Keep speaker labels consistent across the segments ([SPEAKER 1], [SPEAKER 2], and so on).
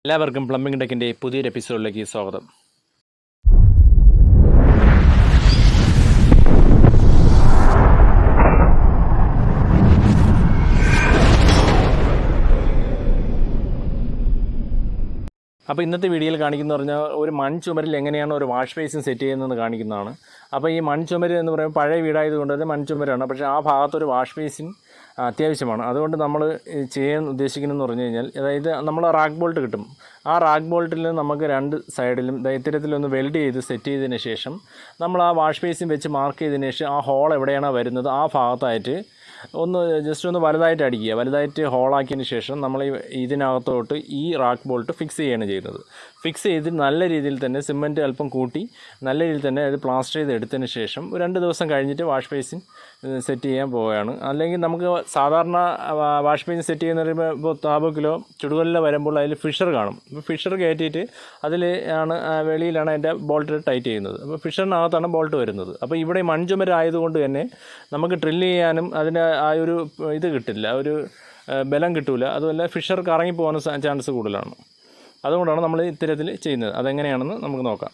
[SPEAKER 1] എല്ലാവർക്കും പ്ലംബിംഗ് ടെക്കിൻ്റെ പുതിയൊരു എപ്പിസോഡിലേക്ക് സ്വാഗതം. അപ്പോൾ ഇന്നത്തെ വീഡിയോയിൽ കാണിക്കുന്നത് പറഞ്ഞാൽ ഒരു മൺചുമരിൽ എങ്ങനെയാണ് ഒരു വാഷ് ബേസിൻ സെറ്റ് ചെയ്യുന്നതെന്ന് കാണിക്കുന്നതാണ്. അപ്പോൾ ഈ മൺചുമര് എന്ന് പറയുമ്പോൾ പഴയ വീടായതുകൊണ്ട് തന്നെ മൺചുമരാണ്. പക്ഷേ ആ ഭാഗത്തൊരു വാഷ് ബേസിൻ അത്യാവശ്യമാണ്. അതുകൊണ്ട് നമ്മൾ ചെയ്യാൻ ഉദ്ദേശിക്കുന്നതെന്ന് പറഞ്ഞു കഴിഞ്ഞാൽ, അതായത് നമ്മൾ റാക്ക് ബോൾട്ട് കിട്ടും. ആ റാക്ക് ബോൾട്ടിൽ നമുക്ക് രണ്ട് സൈഡിലും ഇത്തരത്തിലൊന്ന് വെൽഡ് ചെയ്ത് സെറ്റ് ചെയ്തതിന് ശേഷം നമ്മൾ ആ വാഷ് ബേസിൻ വെച്ച് മാർക്ക് ചെയ്തതിന് ശേഷം ആ ഹോൾ എവിടെയാണോ വരുന്നത് ആ ഭാഗത്തായിട്ട് ജസ്റ്റ് ഒന്ന് വലുതായിട്ട് അടിക്കുക. വലുതായിട്ട് ഹോളാക്കിയതിന് ശേഷം നമ്മൾ ഇതിനകത്തോട്ട് ഈ റാക്ക് ബോൾട്ട് ഫിക്സ് ചെയ്യുകയാണ് ചെയ്യുന്നത്. ഫിക്സ് ചെയ്ത് നല്ല രീതിയിൽ തന്നെ സിമൻറ്റ് അല്പം കൂട്ടി നല്ല രീതിയിൽ തന്നെ അത് പ്ലാസ്റ്റർ ചെയ്ത് എടുത്തതിന് ശേഷം 2 ദിവസം കഴിഞ്ഞിട്ട് വാഷ് ബേസിൻ സെറ്റ് ചെയ്യാൻ പോവുകയാണ്. അല്ലെങ്കിൽ നമുക്ക് സാധാരണ വാഷ് ബേസിൻ സെറ്റ് ചെയ്യുന്ന ഇപ്പോൾ 50 കിലോ ചുടുകല്ലിൽ വരുമ്പോൾ അതിൽ ഫിഷർ കാണും. അപ്പോൾ ഫിഷർ കയറ്റിയിട്ട് വെളിയിലാണ് അതിൻ്റെ ബോൾട്ട് ടൈറ്റ് ചെയ്യുന്നത്. അപ്പോൾ ഫിഷറിനകത്താണ് ബോൾട്ട് വരുന്നത്. അപ്പോൾ ഇവിടെ മൺചുമരായതുകൊണ്ട് തന്നെ നമുക്ക് ഡ്രില്ല് ചെയ്യാനും അതിന് ആ ഒരു ഇത് കിട്ടില്ല, ഒരു ബലം കിട്ടില്ല. അതുമല്ല ഫിഷർ കറങ്ങി പോകാൻ ചാൻസ് കൂടുതലാണ്. അതുകൊണ്ടാണ് നമ്മൾ ഇത്തരത്തിൽ ചെയ്യുന്നത്. അതെങ്ങനെയാണെന്ന് നമുക്ക് നോക്കാം.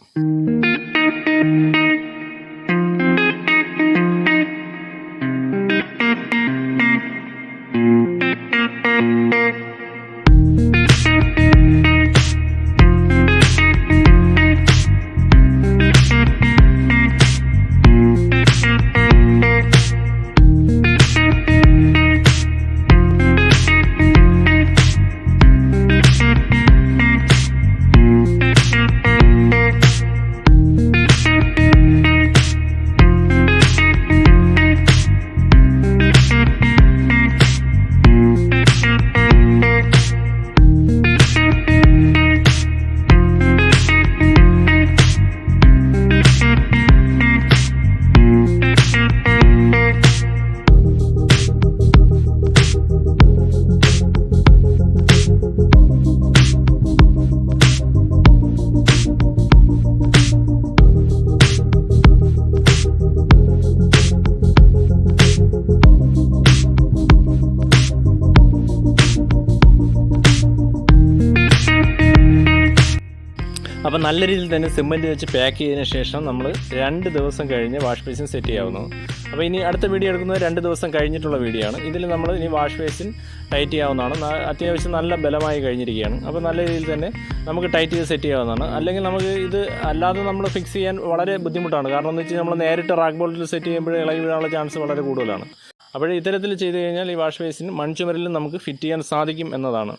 [SPEAKER 1] അപ്പോൾ നല്ല രീതിയിൽ തന്നെ സിമൻറ്റ് വെച്ച് പാക്ക് ചെയ്തതിന് ശേഷം നമ്മൾ 2 ദിവസം കഴിഞ്ഞ് വാഷ് ബേസിൻ സെറ്റ് ചെയ്യാവുന്നു. അപ്പോൾ ഇനി അടുത്ത വീഡിയോ എടുക്കുന്നത് 2 ദിവസം കഴിഞ്ഞിട്ടുള്ള വീഡിയോ ആണ്. ഇതിൽ നമ്മൾ ഇനി വാഷ് ബേസിൻ ടൈറ്റ് ചെയ്യാവുന്നതാണ്. അത്യാവശ്യം നല്ല ബലമായി കഴിഞ്ഞിരിക്കുകയാണ്. അപ്പോൾ നല്ല രീതിയിൽ തന്നെ നമുക്ക് ടൈറ്റ് ചെയ്ത് സെറ്റ് ചെയ്യാവുന്നതാണ്. അല്ലെങ്കിൽ നമുക്ക് ഇത് അല്ലാതെ നമ്മൾ ഫിക്സ് ചെയ്യാൻ വളരെ ബുദ്ധിമുട്ടാണ്. കാരണം എന്ന് വെച്ചാൽ നമ്മൾ നേരിട്ട് റാക്ക് ബോൾട്ടിൽ സെറ്റ് ചെയ്യുമ്പോൾ ഇളകി വീഴാനുള്ള ചാൻസ് വളരെ കൂടുതലാണ്. അപ്പോൾ ഇത്തരത്തിൽ ചെയ്ത് കഴിഞ്ഞാൽ ഈ വാഷ് ബേസിൻ മൺചുമരിലും നമുക്ക് ഫിറ്റ് ചെയ്യാൻ സാധിക്കും എന്നതാണ്.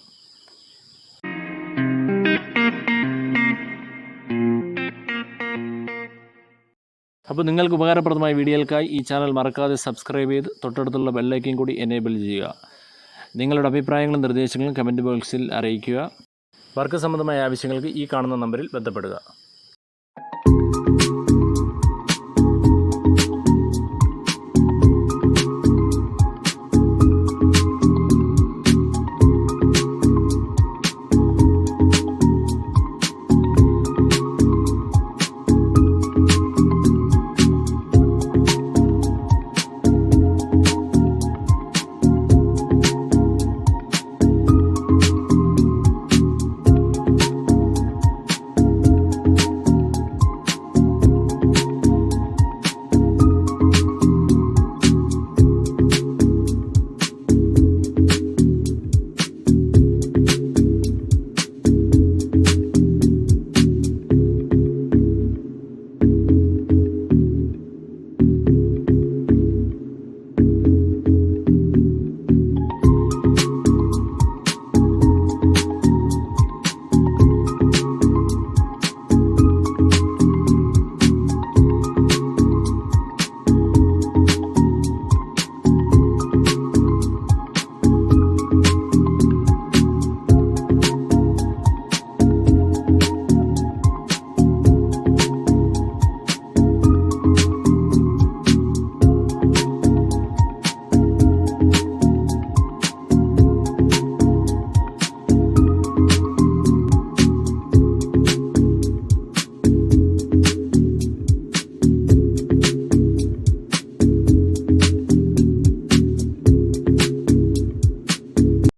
[SPEAKER 1] അപ്പോൾ നിങ്ങൾക്ക് ഉപകാരപ്രദമായ വീഡിയോകൾക്കായി ഈ ചാനൽ മറക്കാതെ സബ്സ്ക്രൈബ് ചെയ്ത് തൊട്ടടുത്തുള്ള ബെല്ലൈക്കൻ കൂടി എനേബിൾ ചെയ്യുക. നിങ്ങളുടെ അഭിപ്രായങ്ങളും നിർദ്ദേശങ്ങളും കമൻറ്റ് ബോക്സിൽ അറിയിക്കുക. വർക്ക് സംബന്ധമായ ആവശ്യങ്ങൾക്ക് ഈ കാണുന്ന നമ്പറിൽ ബന്ധപ്പെടുക.